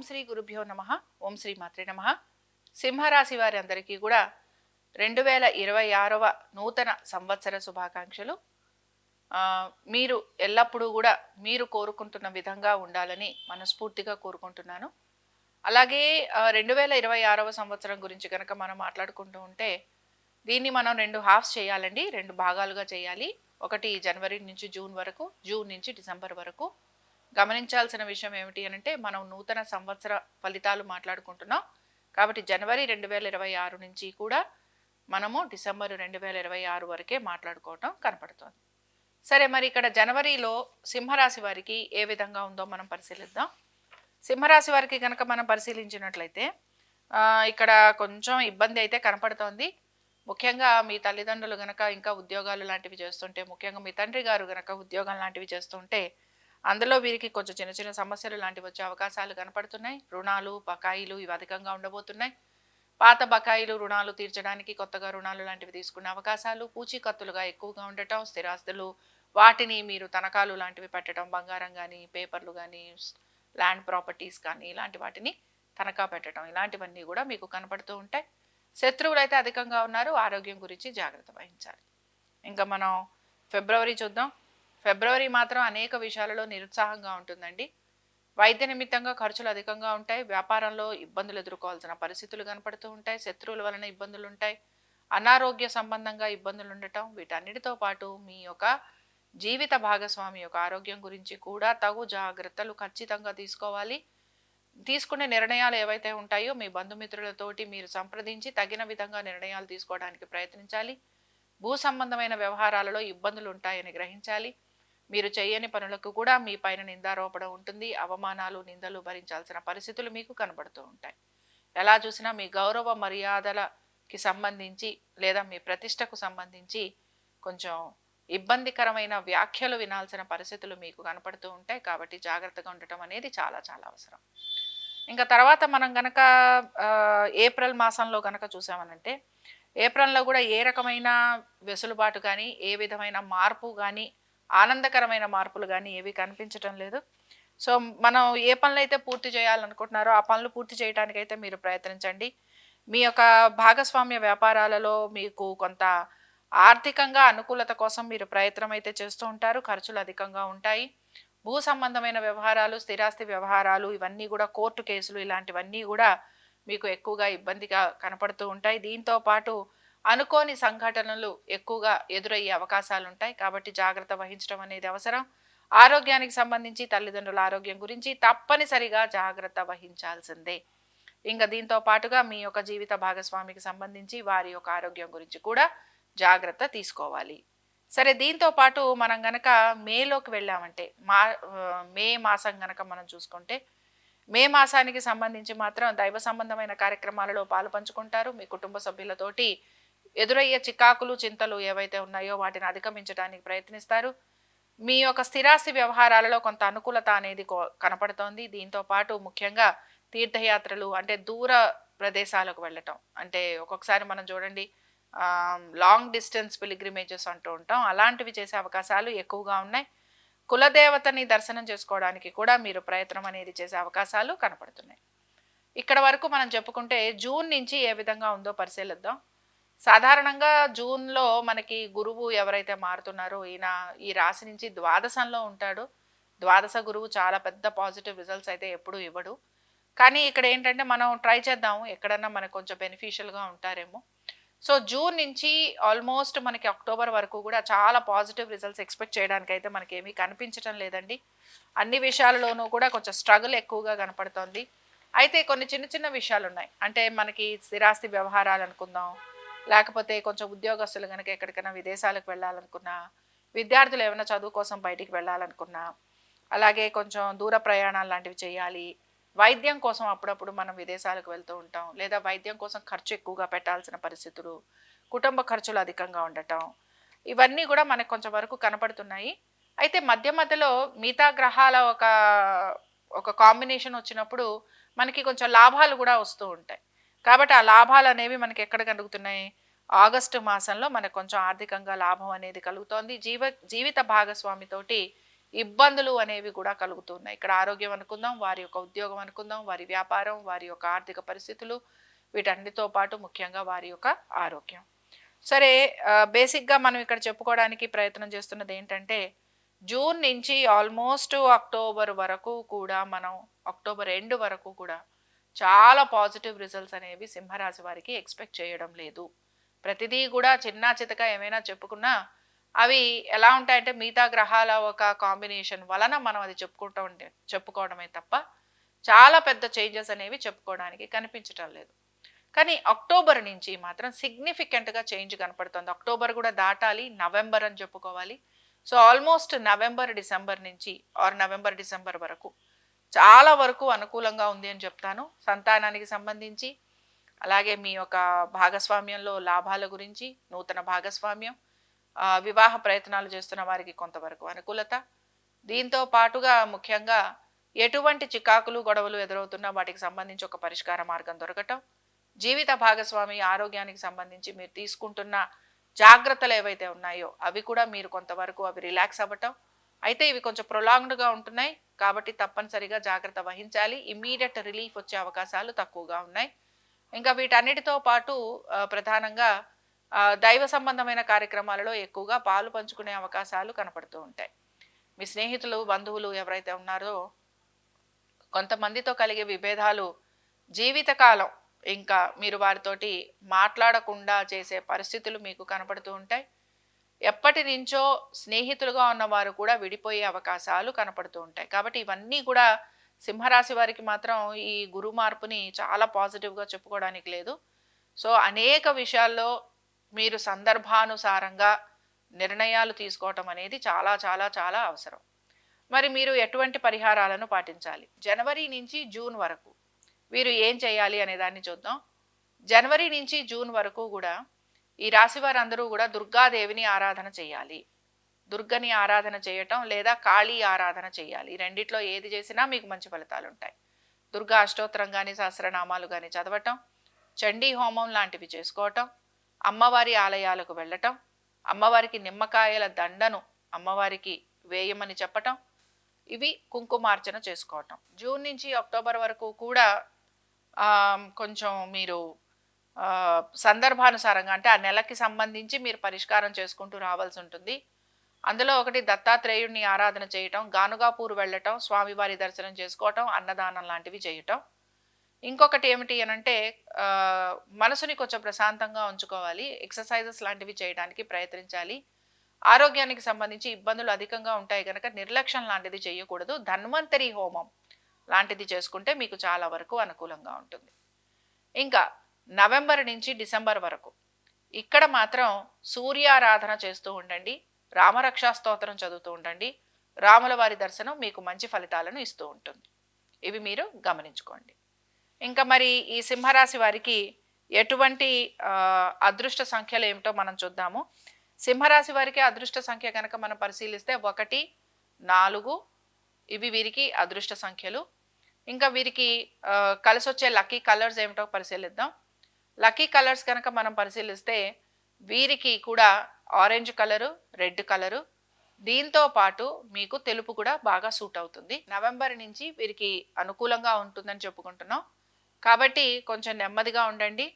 శ్రీ గురుభ్యో నమః. ఓం శ్రీ మాత్రే నమః. సింహరాశి వారి అందరికీ కూడా 2026వ నూతన సంవత్సర శుభాకాంక్షలు. మీరు ఎల్లప్పుడూ కూడా మీరు కోరుకుంటున్న విధంగా ఉండాలని మనస్ఫూర్తిగా కోరుకుంటున్నాను. అలాగే 2026వ సంవత్సరం గురించి కనుక మనం మాట్లాడుకుంటూ ఉంటే దీన్ని మనం 2 హాఫ్స్ చేయాలండి. 2 భాగాలుగా చేయాలి. ఒకటి జనవరి నుంచి జూన్ వరకు, జూన్ నుంచి డిసెంబర్ వరకు. గమనించాల్సిన విషయం ఏమిటి అనంటే మనం నూతన సంవత్సర ఫలితాలు మాట్లాడుకుంటున్నాం. కాబట్టి జనవరి 2026 నుంచి కూడా మనము డిసెంబర్ 2026 వరకే మాట్లాడుకోవటం కనపడుతోంది. సరే, మరి ఇక్కడ జనవరిలో సింహరాశి వారికి ఏ విధంగా ఉందో మనం పరిశీలిద్దాం. సింహరాశి వారికి కనుక మనం పరిశీలించినట్లయితే ఇక్కడ కొంచెం ఇబ్బంది అయితే కనపడుతోంది. ముఖ్యంగా మీ తల్లిదండ్రులు గనక ఇంకా ఉద్యోగాలు లాంటివి చేస్తుంటే, ముఖ్యంగా మీ తండ్రి గారు గనక ఉద్యోగం లాంటివి చేస్తుంటే అందులో వీరికి కొంచెం చిన్న చిన్న సమస్యలు లాంటివి వచ్చే అవకాశాలు కనపడుతున్నాయి. రుణాలు, బకాయిలు ఇవి అధికంగా ఉండబోతున్నాయి. పాత బకాయిలు, రుణాలు తీర్చడానికి కొత్తగా రుణాలు లాంటివి తీసుకునే అవకాశాలు, పూచీకత్తులుగా ఎక్కువగా ఉండటం, స్థిరాస్తులు వాటిని మీరు తనఖాలు లాంటివి పెట్టడం, బంగారం కానీ, పేపర్లు కానీ, ల్యాండ్ ప్రాపర్టీస్ కానీ ఇలాంటి వాటిని తనఖా పెట్టడం, ఇలాంటివన్నీ కూడా మీకు కనపడుతూ ఉంటాయి. శత్రువులు అయితే అధికంగా ఉన్నారు. ఆరోగ్యం గురించి జాగ్రత్త వహించాలి. ఇంకా మనం ఫిబ్రవరి చూద్దాం. ఫిబ్రవరి మాత్రం అనేక విషయాలలో నిరుత్సాహంగా ఉంటుందండి. వైద్య నిమిత్తంగా ఖర్చులు అధికంగా ఉంటాయి. వ్యాపారంలో ఇబ్బందులు ఎదుర్కోవాల్సిన పరిస్థితులు కనపడుతూ ఉంటాయి. శత్రువుల వలన ఇబ్బందులు ఉంటాయి. అనారోగ్య సంబంధంగా ఇబ్బందులు ఉండటం, వీటన్నిటితో పాటు మీ యొక్క జీవిత భాగస్వామి యొక్క ఆరోగ్యం గురించి కూడా తగు జాగ్రత్తలు ఖచ్చితంగా తీసుకోవాలి. తీసుకునే నిర్ణయాలు ఏవైతే ఉంటాయో మీ బంధుమిత్రులతోటి మీరు సంప్రదించి తగిన విధంగా నిర్ణయాలు తీసుకోవడానికి ప్రయత్నించాలి. భూ సంబంధమైన వ్యవహారాలలో ఇబ్బందులు ఉంటాయని గ్రహించాలి. మీరు చేయని పనులకు కూడా మీ పైన నిందారోపణ ఉంటుంది. అవమానాలు, నిందలు భరించాల్సిన పరిస్థితులు మీకు కనబడుతూ ఉంటాయి. ఎలా చూసినా మీ గౌరవ మర్యాదలకి సంబంధించి లేదా మీ ప్రతిష్టకు సంబంధించి కొంచెం ఇబ్బందికరమైన వ్యాఖ్యలు వినాల్సిన పరిస్థితులు మీకు కనపడుతూ ఉంటాయి. కాబట్టి జాగ్రత్తగా ఉండటం అనేది చాలా చాలా అవసరం. ఇంకా తర్వాత మనం గనక ఏప్రిల్ మాసంలో గనక చూసామనంటే ఏప్రిల్లో కూడా ఏ రకమైన వెసులుబాటు కానీ, ఏ విధమైన మార్పు కానీ, ఆనందకరమైన మార్పులు కానీ ఏవి కనిపించటం లేదు. సో మనం ఏ పనులు అయితే పూర్తి చేయాలనుకుంటున్నారో ఆ పనులు పూర్తి చేయడానికైతే మీరు ప్రయత్నించండి. మీ యొక్క భాగస్వామ్య వ్యాపారాలలో మీకు కొంత ఆర్థికంగా అనుకూలత కోసం మీరు ప్రయత్నం అయితే చేస్తూ ఉంటారు. ఖర్చులు అధికంగా ఉంటాయి. భూ సంబంధమైన వ్యవహారాలు, స్థిరాస్తి వ్యవహారాలు ఇవన్నీ కూడా, కోర్టు కేసులు ఇలాంటివన్నీ కూడా మీకు ఎక్కువగా ఇబ్బందిగా కనపడుతూ ఉంటాయి. దీంతో పాటు అనుకోని సంఘటనలు ఎక్కువగా ఎదురయ్యే అవకాశాలు ఉంటాయి. కాబట్టి జాగ్రత్త వహించడం అనేది అవసరం. ఆరోగ్యానికి సంబంధించి తల్లిదండ్రుల ఆరోగ్యం గురించి తప్పనిసరిగా జాగ్రత్త వహించాల్సిందే. ఇంకా దీంతో పాటుగా మీ యొక్క జీవిత భాగస్వామికి సంబంధించి వారి యొక్క ఆరోగ్యం గురించి కూడా జాగ్రత్త తీసుకోవాలి. సరే, దీంతో పాటు మనం గనక మేలోకి వెళ్ళామంటే మే మాసం గనక మనం చూసుకుంటే మే మాసానికి సంబంధించి మాత్రం దైవ సంబంధమైన కార్యక్రమాలలో పాలు పంచుకుంటారు. మీ కుటుంబ సభ్యులతోటి ఎదురయ్యే చికాకులు, చింతలు ఏవైతే ఉన్నాయో వాటిని అధిగమించడానికి ప్రయత్నిస్తారు. మీ యొక్క స్థిరాస్తి వ్యవహారాలలో కొంత అనుకూలత అనేది కనపడుతోంది. దీంతో పాటు ముఖ్యంగా తీర్థయాత్రలు అంటే దూర ప్రదేశాలకు వెళ్ళటం, అంటే ఒక్కొక్కసారి మనం చూడండి లాంగ్ డిస్టెన్స్ పిలిగ్రిమేజెస్ అంటూ ఉంటాం, అలాంటివి చేసే అవకాశాలు ఎక్కువగా ఉన్నాయి. కులదేవతని దర్శనం చేసుకోవడానికి కూడా మీరు ప్రయత్నం అనేది చేసే అవకాశాలు కనపడుతున్నాయి. ఇక్కడ వరకు మనం చెప్పుకుంటే జూన్ నుంచి ఏ విధంగా ఉందో పరిశీలిద్దాం. సాధారణంగా జూన్లో మనకి గురువు ఎవరైతే మారుతున్నారో ఈయన ఈ రాశి నుంచి ద్వాదశంలో ఉంటాడు. ద్వాదశ గురువు చాలా పెద్ద పాజిటివ్ రిజల్ట్స్ అయితే ఎప్పుడూ ఇవ్వడు. కానీ ఇక్కడ ఏంటంటే మనం ట్రై చేద్దాము, ఎక్కడన్నా మనకు కొంచెం బెనిఫిషియల్గా ఉంటారేమో. సో జూన్ నుంచి ఆల్మోస్ట్ మనకి అక్టోబర్ వరకు కూడా చాలా పాజిటివ్ రిజల్ట్స్ ఎక్స్పెక్ట్ చేయడానికి అయితే మనకి ఏమీ కనిపించడం లేదండి. అన్ని విషయాలలోనూ కూడా కొంచెం స్ట్రగుల్ ఎక్కువగా కనపడుతోంది. అయితే కొన్ని చిన్న చిన్న విషయాలు ఉన్నాయి. అంటే మనకి స్థిరాస్తి వ్యవహారాలు అనుకుందాం, లేకపోతే కొంచెం ఉద్యోగస్తులు కనుక ఎక్కడికైనా విదేశాలకు వెళ్ళాలనుకున్నా, విద్యార్థులు ఏమైనా చదువు కోసం బయటికి వెళ్ళాలనుకున్నా, అలాగే కొంచెం దూర ప్రయాణాలు లాంటివి చేయాలి, వైద్యం కోసం అప్పుడప్పుడు మనం విదేశాలకు వెళ్తూ ఉంటాం, లేదా వైద్యం కోసం ఖర్చు ఎక్కువగా పెట్టాల్సిన పరిస్థితులు, కుటుంబ ఖర్చులు అధికంగా ఉండటం, ఇవన్నీ కూడా మనకు కొంచెం వరకు కనపడుతున్నాయి. అయితే మధ్య మధ్యలో మిగతా గ్రహాల ఒక కాంబినేషన్ వచ్చినప్పుడు మనకి కొంచెం లాభాలు కూడా వస్తూ ఉంటాయి. కాబట్టి ఆ లాభాలు అనేవి మనకి ఎక్కడ కలుగుతున్నాయి? ఆగస్టు మాసంలో మనకు కొంచెం ఆర్థికంగా లాభం అనేది కలుగుతోంది. జీవిత భాగస్వామితోటి ఇబ్బందులు అనేవి కూడా కలుగుతున్నాయి. ఇక్కడ ఆరోగ్యం అనుకుందాం, వారి యొక్క ఉద్యోగం అనుకుందాం, వారి వ్యాపారం, వారి యొక్క ఆర్థిక పరిస్థితులు, వీటన్నిటితో పాటు ముఖ్యంగా వారి యొక్క ఆరోగ్యం. సరే, బేసిక్గా మనం ఇక్కడ చెప్పుకోవడానికి ప్రయత్నం చేస్తున్నది ఏంటంటే, జూన్ నుంచి ఆల్మోస్ట్ అక్టోబర్ వరకు కూడా మనం అక్టోబర్ ఎండ్ వరకు కూడా చాలా పాజిటివ్ రిజల్ట్స్ అనేవి సింహరాశి వారికి ఎక్స్పెక్ట్ చేయడం లేదు. ప్రతిదీ కూడా చిన్న చితక ఏమైనా చెప్పుకున్నా అవి ఎలా ఉంటాయంటే మిగతా గ్రహాల ఒక కాంబినేషన్ వలన మనం అది చెప్పుకోవడమే తప్ప చాలా పెద్ద చేంజెస్ అనేవి చెప్పుకోవడానికి కనిపించటం లేదు. కానీ అక్టోబర్ నుంచి మాత్రం సిగ్నిఫికెంట్గా చేంజ్ కనపడుతుంది. అక్టోబర్ కూడా దాటాలి, నవంబర్ అని చెప్పుకోవాలి. సో ఆల్మోస్ట్ నవంబర్ డిసెంబర్ నుంచి నవంబర్ డిసెంబర్ వరకు చాలా వరకు అనుకూలంగా ఉంది అని చెప్తాను. సంతానానికి సంబంధించి, అలాగే మీ యొక్క భాగస్వామ్యంలో లాభాల గురించి, నూతన భాగస్వామ్యం, వివాహ ప్రయత్నాలు చేస్తున్న వారికి కొంతవరకు అనుకూలత, దీంతో పాటుగా ముఖ్యంగా ఎటువంటి చికాకులు గొడవలు ఎదురవుతున్నా వాటికి సంబంధించి ఒక పరిష్కార మార్గం దొరకటం, జీవిత భాగస్వామి ఆరోగ్యానికి సంబంధించి మీరు తీసుకుంటున్న జాగ్రత్తలు ఏవైతే ఉన్నాయో అవి కూడా మీరు కొంతవరకు అవి రిలాక్స్ అవ్వటం. అయితే ఇవి కొంచెం ప్రొలాంగ్డ్గా ఉంటున్నాయి కాబట్టి తప్పనిసరిగా జాగ్రత్త వహించాలి. ఇమ్మీడియట్ రిలీఫ్ వచ్చే అవకాశాలు తక్కువగా ఉన్నాయి. ఇంకా వీటన్నిటితో పాటు ప్రధానంగా దైవ సంబంధమైన కార్యక్రమాలలో ఎక్కువగా పాలు పంచుకునే అవకాశాలు కనపడుతూ ఉంటాయి. మీ స్నేహితులు, బంధువులు ఎవరైతే ఉన్నారో కొంతమందితో కలిగే విభేదాలు జీవితకాలం ఇంకా మీరు వారితోటి మాట్లాడకుండా చేసే పరిస్థితులు మీకు కనపడుతూ ఉంటాయి. ఎప్పటి నుంచో స్నేహితులుగా ఉన్నవారు కూడా విడిపోయే అవకాశాలు కనపడుతూ ఉంటాయి. కాబట్టి ఇవన్నీ కూడా సింహరాశి వారికి మాత్రం ఈ గురు మార్పుని చాలా పాజిటివ్గా చెప్పుకోవడానికి లేదు. సో అనేక విషయాల్లో మీరు సందర్భానుసారంగా నిర్ణయాలు తీసుకోవటం అనేది చాలా చాలా చాలా అవసరం. మరి మీరు ఎటువంటి పరిహారాలను పాటించాలి? జనవరి నుంచి జూన్ వరకు వీరు ఏం చేయాలి అనే దాన్ని చూద్దాం. జనవరి నుంచి జూన్ వరకు కూడా ఈ రాశి వారందరూ కూడా దుర్గాదేవిని ఆరాధన చేయాలి. దుర్గని ఆరాధన చేయటం లేదా కాళీ ఆరాధన చేయాలి. రెండిట్లో ఏది చేసినా మీకు మంచి ఫలితాలు ఉంటాయి. దుర్గా అష్టోత్తరం కానీ సహస్రనామాలు కానీ చదవటం, చండీ హోమం లాంటివి చేసుకోవటం, అమ్మవారి ఆలయాలకు వెళ్ళటం, అమ్మవారికి నిమ్మకాయల దండను అమ్మవారికి వేయమని చెప్పటం, ఇవి కుంకుమార్చన చేసుకోవటం. జూన్ నుంచి అక్టోబర్ వరకు కూడా కొంచెం మీరు సందర్భానుసారంగా అంటే ఆ నెలకి సంబంధించి మీరు పరిష్కారం చేసుకుంటూ రావాల్సి ఉంటుంది. అందులో ఒకటి దత్తాత్రేయుడిని ఆరాధన చేయటం, గానుగాపూర్ వెళ్ళటం, స్వామివారి దర్శనం చేసుకోవటం, అన్నదానం లాంటివి చేయటం. ఇంకొకటి ఏమిటి అనంటే మనసుని కొంచెం ప్రశాంతంగా ఉంచుకోవాలి. ఎక్సర్సైజెస్ లాంటివి చేయడానికి ప్రయత్నించాలి. ఆరోగ్యానికి సంబంధించి ఇబ్బందులు అధికంగా ఉంటాయి కనుక నిర్లక్ష్యం లాంటిది చేయకూడదు. ధన్వంతరి హోమం లాంటిది చేసుకుంటే మీకు చాలా వరకు అనుకూలంగా ఉంటుంది. ఇంకా నవంబర్ నుంచి డిసెంబర్ వరకు ఇక్కడ మాత్రం సూర్యారాధన చేస్తూ ఉండండి, రామరక్షా స్తోత్రం చదువుతూ ఉండండి. రాముల వారి దర్శనం మీకు మంచి ఫలితాలను ఇస్తూ ఉంటుంది. ఇవి మీరు గమనించుకోండి. ఇంకా మరి ఈ సింహరాశి వారికి ఎటువంటి అదృష్ట సంఖ్యలు ఏమిటో మనం చూద్దాము. సింహరాశి వారికి అదృష్ట సంఖ్య కనుక మనం పరిశీలిస్తే 1, 4 ఇవి వీరికి అదృష్ట సంఖ్యలు. ఇంకా వీరికి కలిసి వచ్చే లక్కీ కలర్స్ ఏమిటో పరిశీలిద్దాం. లక్కీ కలర్స్ కనుక మనం పరిశీలిస్తే వీరికి కూడా ఆరెంజ్ కలరు, రెడ్ కలరు, దీంతో పాటు మీకు తెలుపు కూడా బాగా సూట్ అవుతుంది. నవంబర్ నుంచి వీరికి అనుకూలంగా ఉంటుందని చెప్పుకుంటున్నాం కాబట్టి కొంచెం నెమ్మదిగా ఉండండి.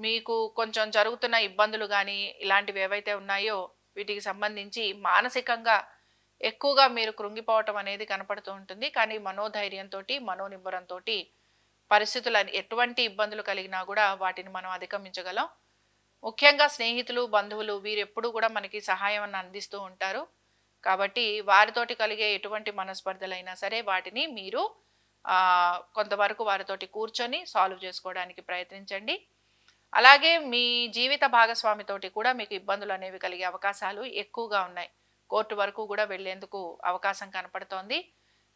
మీకు కొంచెం జరుగుతున్న ఇబ్బందులు కానీ ఇలాంటివి ఏవైతే ఉన్నాయో వీటికి సంబంధించి మానసికంగా ఎక్కువగా మీరు కృంగిపోవటం అనేది కనపడుతూ ఉంటుంది. కానీ మనోధైర్యంతో, మనోనిబ్బరంతో పరిస్థితులు ఎటువంటి ఇబ్బందులు కలిగినా కూడా వాటిని మనం అధిగమించగలం. ముఖ్యంగా స్నేహితులు, బంధువులు వీరు ఎప్పుడు కూడా మనకి సహాయం అందిస్తూ ఉంటారు. కాబట్టి వారితోటి కలిగే ఎటువంటి మనస్పర్ధలైనా సరే వాటిని మీరు కొంతవరకు వారితోటి కూర్చొని సాల్వ్ చేసుకోవడానికి ప్రయత్నించండి. అలాగే మీ జీవిత భాగస్వామితోటి కూడా మీకు ఇబ్బందులు అనేవి కలిగే అవకాశాలు ఎక్కువగా ఉన్నాయి. కోర్టు వరకు కూడా వెళ్లేందుకు అవకాశం కనపడుతోంది.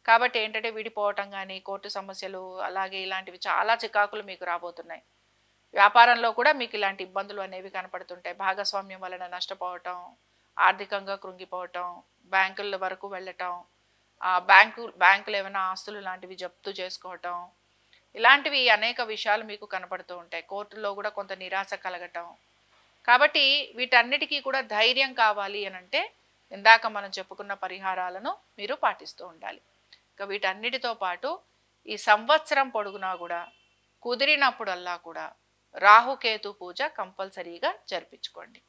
కాబట్టి ఏంటంటే విడిపోవటం కానీ, కోర్టు సమస్యలు, అలాగే ఇలాంటివి చాలా చికాకులు మీకు రాబోతున్నాయి. వ్యాపారంలో కూడా మీకు ఇలాంటి ఇబ్బందులు అనేవి కనపడుతుంటాయి. భాగస్వామ్యం వలన నష్టపోవటం, ఆర్థికంగా కృంగిపోవటం, బ్యాంకుల వరకు వెళ్ళటం, బ్యాంకులు ఏమైనా ఆస్తులు లాంటివి జప్తు చేసుకోవటం, ఇలాంటివి అనేక విషయాలు మీకు కనపడుతూ ఉంటాయి. కోర్టులో కూడా కొంత నిరాశ కలగటం. కాబట్టి వీటన్నిటికీ కూడా ధైర్యం కావాలి అని అంటే ఇందాక మనం చెప్పుకున్న పరిహారాలను మీరు పాటిస్తూ ఉండాలి. ఇక వీటన్నిటితో పాటు ఈ సంవత్సరం పొడుగునా కూడా కుదిరినప్పుడల్లా కూడా రాహుకేతు పూజ కంపల్సరీగా జరిపించుకోండి.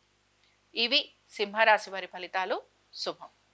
ఇవి సింహరాశి వారి ఫలితాలు. శుభం.